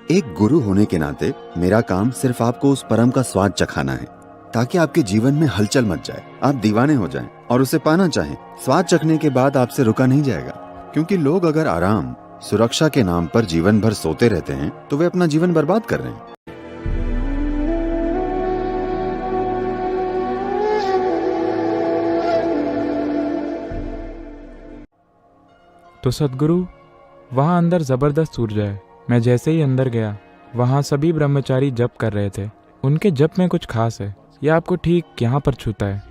एक गुरु होने के नाते मेरा काम सिर्फ आपको उस परम का स्वाद चखाना है, ताकि आपके जीवन में हलचल मच जाए, आप दीवाने हो जाएं और उसे पाना चाहें। स्वाद चखने के बाद आपसे रुका नहीं जाएगा, क्योंकि लोग अगर आराम, सुरक्षा के नाम पर जीवन भर सोते रहते हैं तो वे अपना जीवन बर्बाद कर रहे हैं। तो सद्गुरु, वहाँ अंदर जबरदस्त ऊर्जा है। मैं जैसे ही अंदर गया, वहाँ सभी ब्रह्मचारी जप कर रहे थे। उनके जप में कुछ खास है, यह आपको ठीक यहाँ पर छूता है।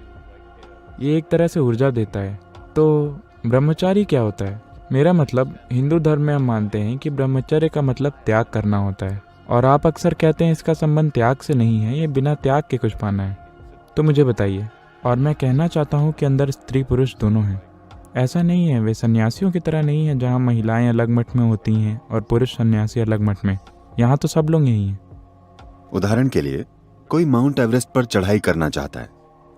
ये एक तरह से ऊर्जा देता है। तो ब्रह्मचारी क्या होता है? मेरा मतलब, हिंदू धर्म में हम मानते हैं कि ब्रह्मचर्य का मतलब त्याग करना होता है, और आप अक्सर कहते हैं इसका संबंध त्याग से नहीं है, ये बिना त्याग के कुछ पाना है। तो मुझे बताइए। और मैं कहना चाहता हूँ कि अंदर स्त्री पुरुष दोनों हैं। ऐसा नहीं है, वे सन्यासियों की तरह नहीं है जहाँ महिलाएं अलग मठ में होती हैं और पुरुष सन्यासी अलग मठ में। यहाँ तो सब लोग यही हैं। उदाहरण के लिए, कोई माउंट एवरेस्ट पर चढ़ाई करना चाहता है।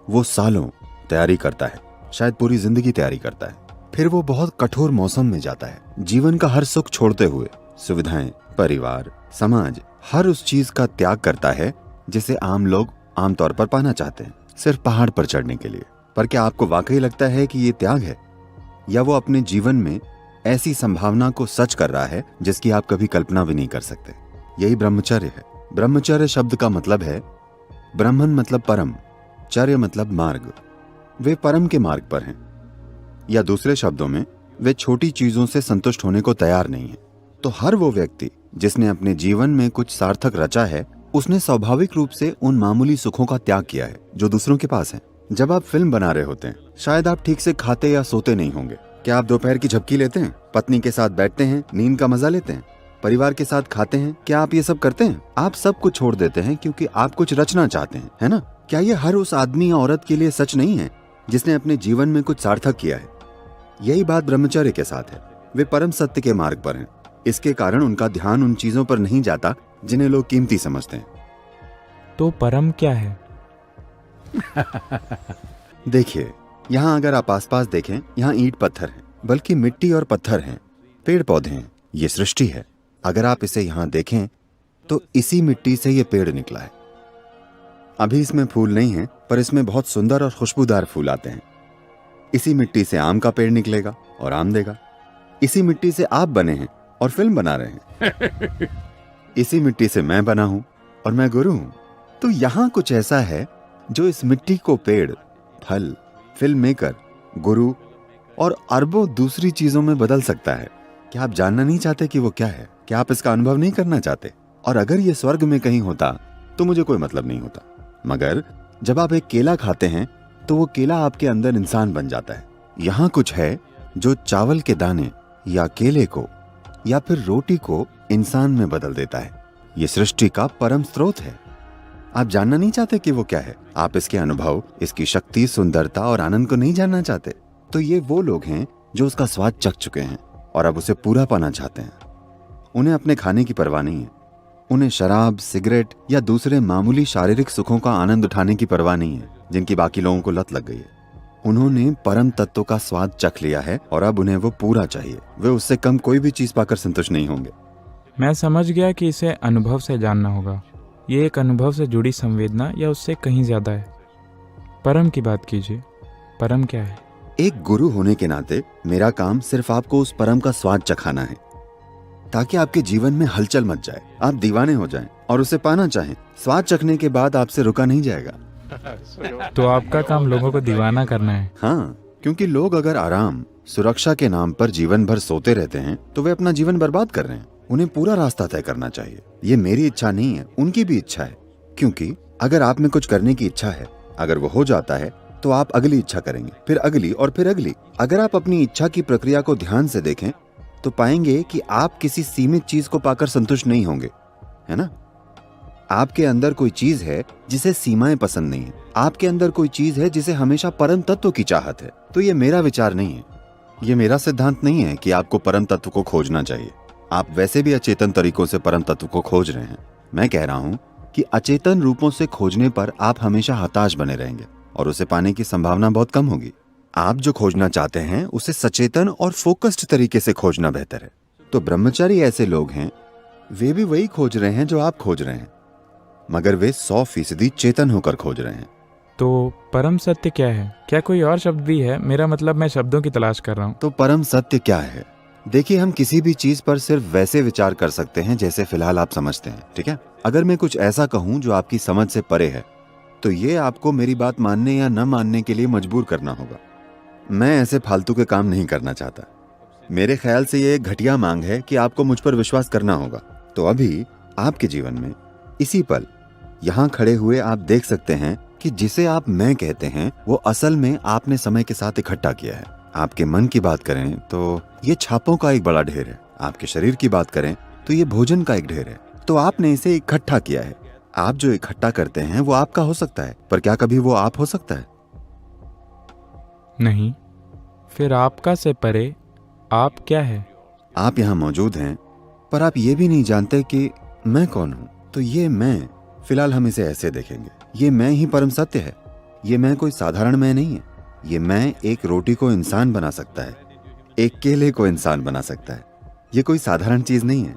वो सालों तैयारी करता है, शायद पूरी जिंदगी तैयारी करता है। फिर वो बहुत कठोर मौसम में जाता है, जीवन का हर सुख छोड़ते हुए सुविधाएं, परिवार, समाज, हर उस चीज का त्याग करता है जिसे आम लोग आमतौर पर पाना चाहते हैं, सिर्फ पहाड़ पर चढ़ने के लिए। पर क्या आपको वाकई लगता है कि ये त्याग है, या वो अपने जीवन में ऐसी संभावना को सच कर रहा है जिसकी आप कभी कल्पना भी नहीं कर सकते? यही ब्रह्मचर्य है। ब्रह्मचर्य शब्द का मतलब है ब्रह्मन मतलब परम, चर्य मतलब मार्ग। वे परम के मार्ग पर हैं, या दूसरे शब्दों में, वे छोटी चीजों से संतुष्ट होने को तैयार नहीं है। तो हर वो व्यक्ति जिसने अपने जीवन में कुछ सार्थक रचा है, उसने स्वाभाविक रूप से उन मामूली सुखों का त्याग किया है जो दूसरों के पास है। जब आप फिल्म बना रहे होते हैं, शायद आप ठीक से खाते या सोते नहीं होंगे। क्या आप दोपहर की झपकी लेते हैं, पत्नी के साथ बैठते हैं, नींद का मजा लेते हैं, परिवार के साथ खाते हैं? क्या आप ये सब करते हैं? आप सब कुछ छोड़ देते हैं क्योंकि आप कुछ रचना चाहते हैं, है ना? क्या ये हर उस आदमी या औरत के लिए सच नहीं है जिसने अपने जीवन में कुछ सार्थक किया है? यही बात ब्रह्मचर्य के साथ है। वे परम सत्य के मार्ग पर हैं। इसके कारण उनका ध्यान उन चीजों पर नहीं जाता जिन्हें लोग कीमती समझते हैं। तो परम क्या है? देखिए, यहाँ अगर आप आसपास देखें, यहाँ ईंट पत्थर हैं, बल्कि मिट्टी और पत्थर हैं, पेड़ पौधे हैं, ये सृष्टि है। अगर आप इसे यहाँ देखें तो इसी मिट्टी से ये पेड़ निकला है। अभी इसमें फूल नहीं है, पर इसमें बहुत सुंदर और खुशबूदार फूल आते हैं। इसी मिट्टी से आम का पेड़ निकलेगा और आम देगा। इसी मिट्टी से आप बने हैं और फिल्म बना रहे हैं। इसी मिट्टी से मैं बना हूं और मैं गुरु हूं। तो यहाँ कुछ ऐसा है जो इस मिट्टी को पेड़, फल, फिल्म मेकर, गुरु और अरबों दूसरी चीजों में बदल सकता है। क्या आप जानना नहीं चाहते कि वो क्या है? क्या आप इसका अनुभव नहीं करना चाहते? और अगर ये स्वर्ग में कहीं होता तो मुझे कोई मतलब नहीं होता, मगर जब आप एक केला खाते हैं तो वो केला आपके अंदर इंसान बन जाता है। यहाँ कुछ है जो चावल के दाने या केले को या फिर रोटी को इंसान में बदल देता है। ये सृष्टि का परम स्रोत है। आप जानना नहीं चाहते कि वो क्या है? आप इसके अनुभव, इसकी शक्ति, सुंदरता और आनंद को नहीं जानना चाहते? तो ये वो लोग हैं जो उसका स्वाद चख चुके हैं और अब उसे पूरा पाना चाहते हैं। उन्हें अपने खाने की परवाह नहीं है। उन्हें शराब, सिगरेट या दूसरे मामूली शारीरिक सुखों का आनंद उठाने की परवाह नहीं है जिनकी बाकी लोगों को लत लग गई है। उन्होंने परम तत्व का स्वाद चख लिया है और अब उन्हें वो पूरा चाहिए। वे उससे कम कोई भी चीज पाकर संतुष्ट नहीं होंगे। मैं समझ गया कि इसे अनुभव से जानना होगा। ये एक अनुभव से जुड़ी संवेदना या उससे कहीं ज्यादा है। परम की बात कीजिए। परम क्या है? एक गुरु होने के नाते मेरा काम सिर्फ आपको उस परम का स्वाद चखाना है, ताकि आपके जीवन में हलचल मच जाए, आप दीवाने हो जाएं और उसे पाना चाहें। स्वाद चखने के बाद आपसे रुका नहीं जाएगा। तो आपका काम लोगों को दीवाना करना है? हाँ, क्योंकि लोग अगर आराम, सुरक्षा के नाम पर जीवन भर सोते रहते हैं तो वे अपना जीवन बर्बाद कर रहे हैं। उन्हें पूरा रास्ता तय करना चाहिए। ये मेरी इच्छा नहीं है, उनकी भी इच्छा है। क्योंकि अगर आप में कुछ करने की इच्छा है, अगर वो हो जाता है तो आप अगली इच्छा करेंगे, फिर अगली और फिर अगली। अगर आप अपनी इच्छा की प्रक्रिया को ध्यान से देखें तो पाएंगे कि आप किसी सीमित चीज को पाकर संतुष्ट नहीं होंगे, है ना? आपके अंदर कोई चीज है जिसे सीमाएं पसंद नहीं है। आपके अंदर कोई चीज है जिसे हमेशा परम तत्व की चाहत है। तो ये मेरा विचार नहीं है, ये मेरा सिद्धांत नहीं है कि आपको परम तत्व को खोजना चाहिए। आप वैसे भी अचेतन तरीकों से परम तत्व को खोज रहे हैं। मैं कह रहा हूँ कि अचेतन रूपों से खोजने पर आप हमेशा हताश बने रहेंगे और उसे पाने की संभावना बहुत कम होगी। आप जो खोजना चाहते हैं उसे सचेतन और फोकस्ड तरीके से खोजना बेहतर है। तो ब्रह्मचारी ऐसे लोग हैं वे भी वही खोज रहे हैं जो आप खोज रहे हैं, मगर वे 100% चेतन होकर खोज रहे हैं। तो परम सत्य क्या है? क्या कोई और शब्द भी है? मेरा मतलब मैं शब्दों की तलाश कर रहा हूँ। तो परम सत्य क्या है? देखिए, हम किसी भी चीज पर सिर्फ वैसे विचार कर सकते हैं जैसे फिलहाल आप समझते हैं, ठीक है? अगर मैं कुछ ऐसा कहूं जो आपकी समझ से परे है, तो ये आपको मेरी बात मानने या न मानने के लिए मजबूर करना होगा। मैं ऐसे फालतू के काम नहीं करना चाहता। मेरे ख्याल से ये एक घटिया मांग है कि आपको मुझ पर विश्वास करना होगा। तो अभी आपके जीवन में इसी पल यहाँ खड़े हुए आप देख सकते हैं कि जिसे आप मैं कहते हैं वो असल में आपने समय के साथ इकट्ठा किया है। आपके मन की बात करें तो ये छापों का एक बड़ा ढेर है। आपके शरीर की बात करें तो ये भोजन का एक ढेर है। तो आपने इसे इकट्ठा किया है। आप जो इकट्ठा करते हैं वो आपका हो सकता है, पर क्या कभी वो आप हो सकता है? नहीं। फिर आपका से परे आप क्या है? आप यहाँ मौजूद हैं, पर आप ये भी नहीं जानते कि मैं कौन हूँ। तो ये मैं, फिलहाल हम इसे ऐसे देखेंगे, ये मैं ही परम सत्य है। ये मैं कोई साधारण मैं नहीं है। ये मैं एक रोटी को इंसान बना सकता है, एक केले को इंसान बना सकता है। ये कोई साधारण चीज नहीं है।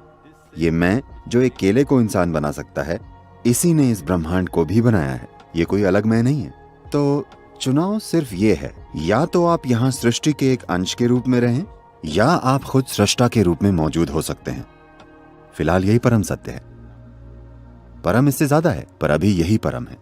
ये मैं जो एक केले को इंसान बना सकता है, इसी ने इस ब्रह्मांड को भी बनाया है। ये कोई अलग मैं नहीं है। तो चुनाव सिर्फ ये है, या तो आप यहाँ सृष्टि के एक अंश के रूप में रहें, या आप खुद सृष्टा के रूप में मौजूद हो सकते हैं। फिलहाल यही परम सत्य है। परम इससे ज्यादा है, पर अभी यही परम है।